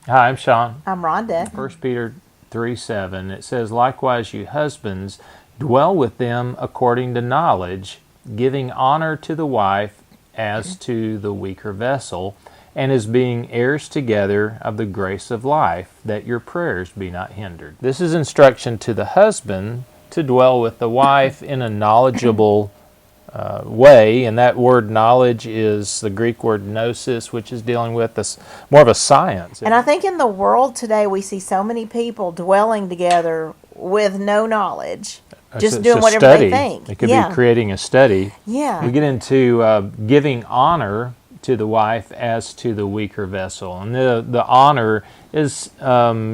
Hi, I'm Sean. I'm Rhonda. 1 Peter 3:7. It says, "Likewise, you husbands, dwell with them according to knowledge, giving honor to the wife as to the weaker vessel, and as being heirs together of the grace of life, that your prayers be not hindered." This is instruction to the husband to dwell with the wife in a knowledgeable way, and that word knowledge is the Greek word gnosis, which is dealing with this more of a science. And I think in the world today we see so many people dwelling together with no knowledge, just doing whatever they think. It could be creating a study. Yeah. We get into giving honor to the wife as to the weaker vessel, and the honor is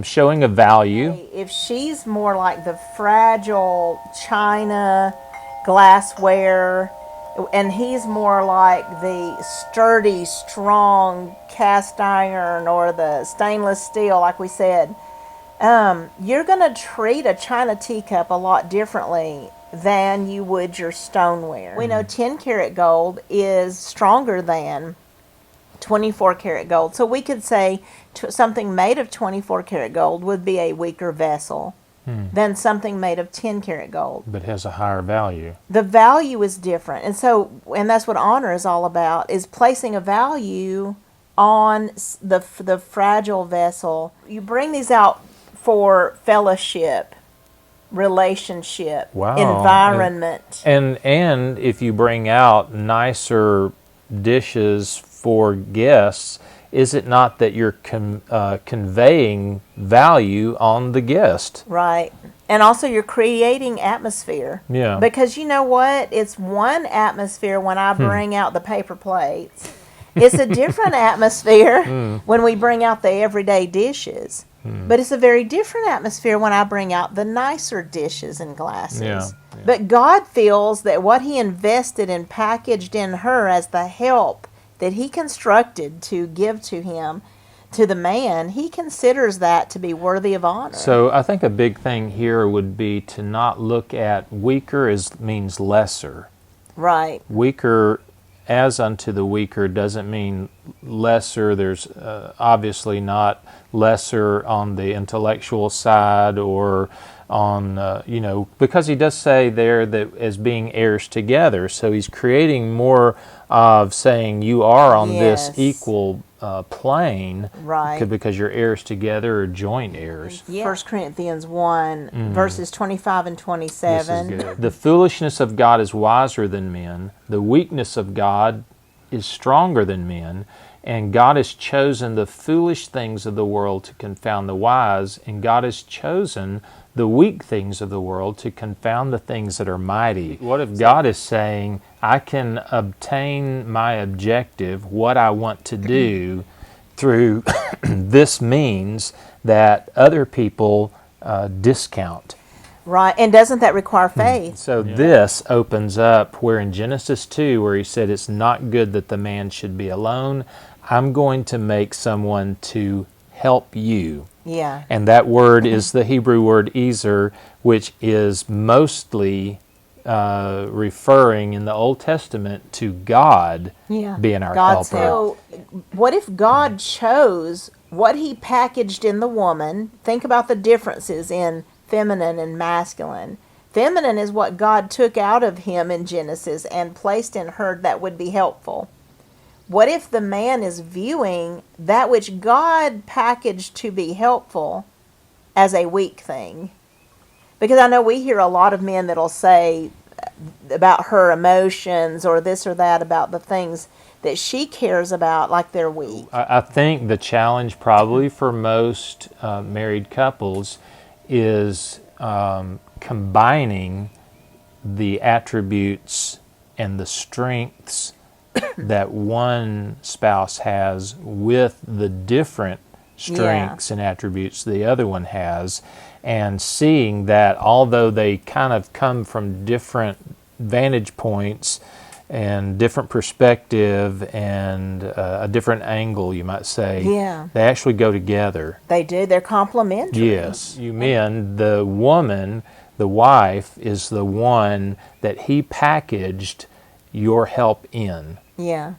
showing a value. If she's more like the fragile china, glassware, and he's more like the sturdy, strong cast iron or the stainless steel, like we said, you're going to treat a china teacup a lot differently than you would your stoneware. We know 10 karat gold is stronger than 24 karat gold. So we could say something made of 24 karat gold would be a weaker vessel than something made of 10 karat gold. But has a higher value. The value is different. And that's what honor is all about, is placing a value on the fragile vessel. You bring these out for fellowship, relationship, environment. And if you bring out nicer dishes for guests, is it not that you're conveying value on the guest? Right. And also you're creating atmosphere. Yeah. Because you know what? It's one atmosphere when I bring out the paper plates. It's a different atmosphere when we bring out the everyday dishes. But it's a very different atmosphere when I bring out the nicer dishes and glasses. Yeah. But God feels that what He invested and packaged in her as the help that He constructed to give to him, to the man, He considers that to be worthy of honor. So I think a big thing here would be to not look at weaker means lesser. Right. Weaker as unto the weaker doesn't mean lesser. There's obviously not lesser on the intellectual side or on, because he does say there that as being heirs together. So he's creating more of saying you are on this equal plane, right? Because you're heirs together or joint heirs. 1 Corinthians 1, verses 25 and 27. This is good. The foolishness of God is wiser than men. The weakness of God is stronger than men. And God has chosen the foolish things of the world to confound the wise. And God has chosen the weak things of the world to confound the things that are mighty. What if God is saying, I can obtain my objective, what I want to do, through this means that other people discount? Right, and doesn't that require faith? So this opens up where in Genesis 2, where He said it's not good that the man should be alone, I'm going to make someone to help you. Yeah. And that word is the Hebrew word ezer, which is mostly referring in the Old Testament to God being our helper. So what if God chose what He packaged in the woman? Think about the differences in feminine and masculine. Feminine is what God took out of him in Genesis and placed in her that would be helpful. What if the man is viewing that which God packaged to be helpful as a weak thing? Because I know we hear a lot of men that'll say about her emotions or this or that about the things that she cares about like they're weak. I think the challenge probably for most married couples is combining the attributes and the strengths that one spouse has with the different strengths and attributes the other one has, and seeing that although they kind of come from different vantage points and different perspective and a different angle, you might say, they actually go together. They do. They're complementary. Yes. You men, the woman, the wife, is the one that He packaged your help in. Yeah.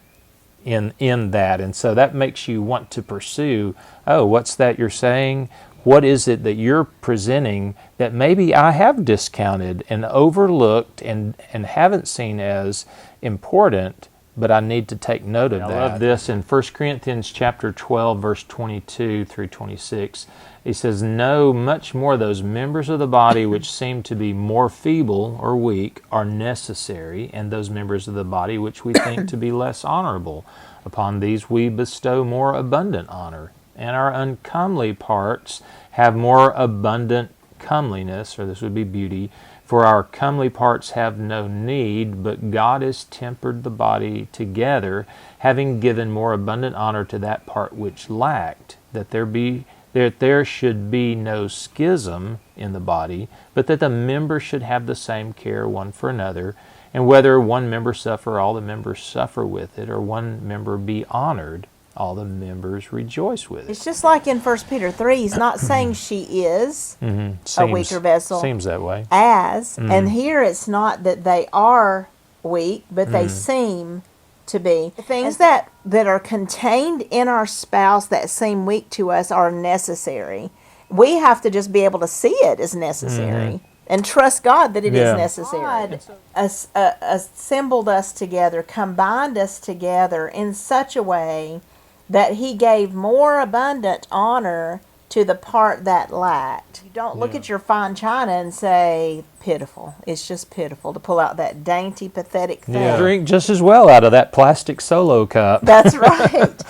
in that. And so that makes you want to pursue, oh, what's that you're saying? What is it that you're presenting that maybe I have discounted and overlooked and haven't seen as important, but I need to take note of that. I love this in 1 Corinthians chapter 12, verse 22 through 26. He says, "No, much more those members of the body which seem to be more feeble or weak are necessary, and those members of the body which we think to be less honorable. Upon these we bestow more abundant honor. And our uncomely parts have more abundant comeliness," or this would be beauty, "for our comely parts have no need, but God has tempered the body together, having given more abundant honor to that part which lacked, that there should be no schism in the body, but that the members should have the same care one for another. And whether one member suffer, all the members suffer with it, or one member be honored, all the members rejoice with it." It's just like in 1 Peter 3, he's not saying she is a weaker vessel. Seems that way. And here it's not that they are weak, but they seem to be. The things that are contained in our spouse that seem weak to us are necessary. We have to just be able to see it as necessary. And trust God that it is necessary. God assembled us together, combined us together in such a way that He gave more abundant honor to the part that lacked. You don't look at your fine china and say, pitiful. It's just pitiful to pull out that dainty, pathetic thing. Yeah. Drink just as well out of that plastic Solo cup. That's right.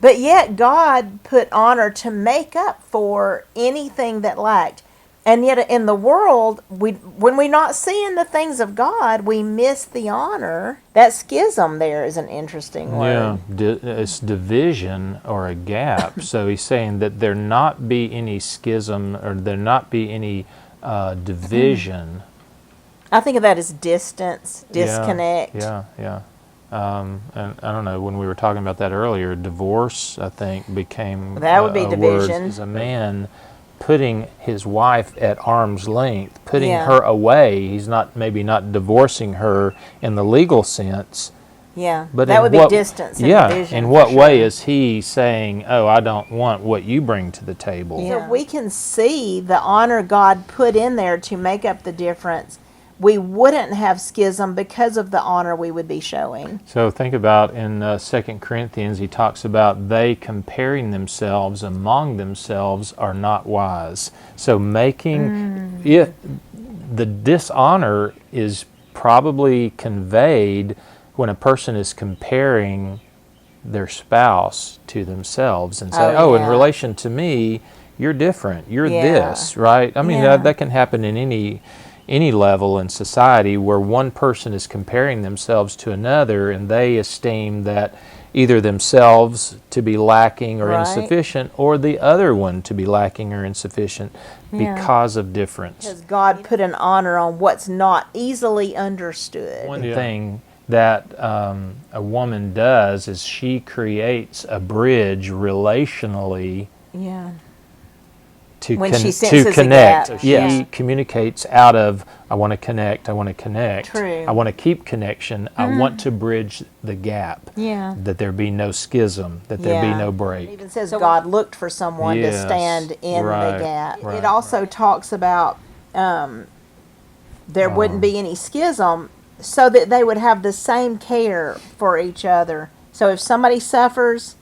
But yet God put honor to make up for anything that lacked. And yet in the world, when we're not seeing the things of God, we miss the honor. That schism there is an interesting word. Yeah, it's division or a gap. So he's saying that there not be any schism or there not be any division. I think of that as distance, disconnect. Yeah. And I don't know, when we were talking about that earlier, divorce, I think, became that would be division. Word as a man putting his wife at arm's length, putting her away. He's maybe not divorcing her in the legal sense. Yeah, but that would be distance and division. In what way is he saying, oh, I don't want what you bring to the table? Yeah. So we can see the honor God put in there to make up the difference. We wouldn't have schism because of the honor we would be showing. So think about in 2 Corinthians, he talks about they comparing themselves among themselves are not wise. So making, if the dishonor is probably conveyed when a person is comparing their spouse to themselves and say, in relation to me, you're different, you're this, right? I mean, that can happen in any level in society where one person is comparing themselves to another and they esteem that either themselves to be lacking or insufficient or the other one to be lacking or insufficient because of difference. Because God put an honor on what's not easily understood. One thing that a woman does is she creates a bridge relationally to connect. So she communicates out of, I want to connect. True. I want to keep connection. I want to bridge the gap. That there be no schism, that there be no break. It even says God looked for someone to stand in the gap. It also talks about there wouldn't be any schism so that they would have the same care for each other. So if somebody suffers,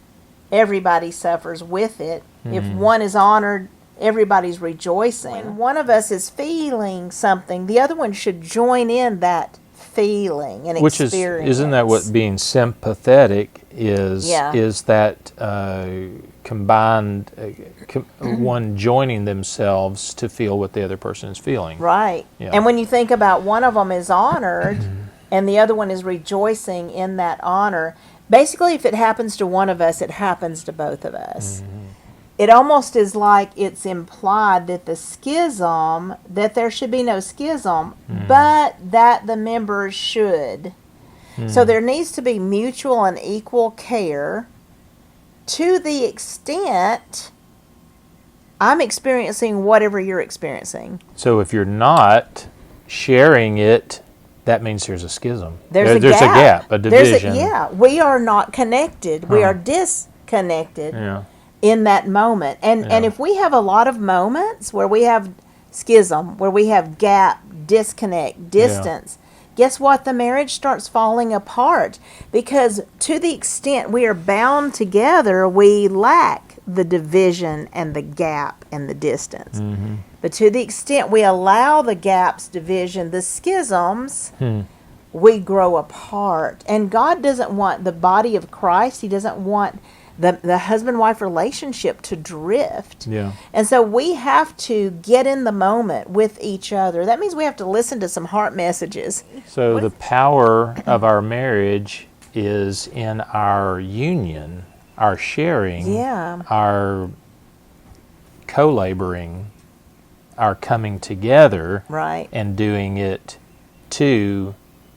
everybody suffers with it. If one is honored, everybody's rejoicing. When one of us is feeling something, the other one should join in that feeling and experience. Isn't that what being sympathetic is? Is that combined, one joining themselves to feel what the other person is feeling. Right. Yeah. And when you think about one of them is honored and the other one is rejoicing in that honor, basically if it happens to one of us, it happens to both of us. It almost is like it's implied that that there should be no schism, but that the members should. So there needs to be mutual and equal care to the extent I'm experiencing whatever you're experiencing. So if you're not sharing it that means there's a schism. There's a there's gap. a division. We are not connected. We are disconnected in that moment. And if we have a lot of moments where we have schism, where we have gap, disconnect, distance, guess what? The marriage starts falling apart, because to the extent we are bound together, we lack the division and the gap and the distance. But to the extent we allow the gaps, division, the schisms, we grow apart. And God doesn't want the body of Christ, He doesn't want the husband-wife relationship to drift. And so we have to get in the moment with each other. That means we have to listen to some heart messages. So the power of our marriage is in our union, our sharing, our co-laboring, our coming together, and doing it to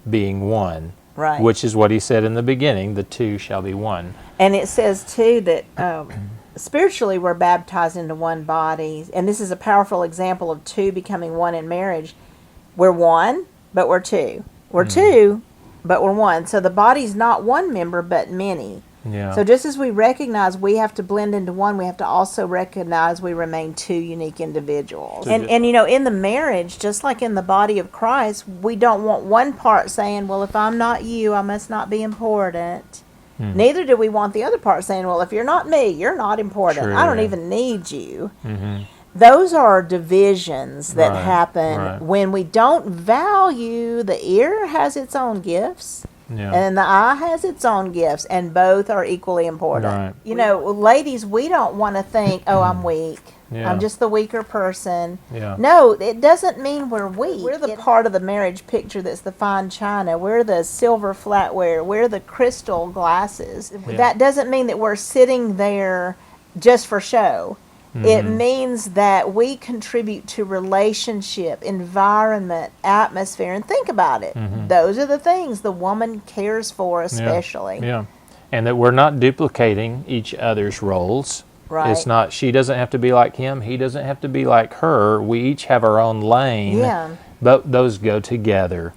being one. Which is what He said in the beginning, the two shall be one. And it says, too, that spiritually we're baptized into one body. And this is a powerful example of two becoming one in marriage. We're one, but we're two. We're two, but we're one. So the body's not one member, but many. So just as we recognize we have to blend into one, we have to also recognize we remain two unique individuals. And you know, in the marriage, just like in the body of Christ, we don't want one part saying, well, if I'm not you, I must not be important. Neither do we want the other part saying, well, if you're not me, you're not important. I don't even need you. Those are divisions that happen when we don't value. The ear has its own gifts. And the eye has its own gifts, and both are equally important. You know, ladies, we don't want to think, oh, I'm weak. I'm just the weaker person. No, it doesn't mean we're weak. We're the part of the marriage picture that's the fine china. We're the silver flatware. We're the crystal glasses. That doesn't mean that we're sitting there just for show. It means that we contribute to relationship, environment, atmosphere. And think about it. Those are the things the woman cares for especially. And that we're not duplicating each other's roles. It's not, she doesn't have to be like him, he doesn't have to be like her. We each have our own lane, but those go together.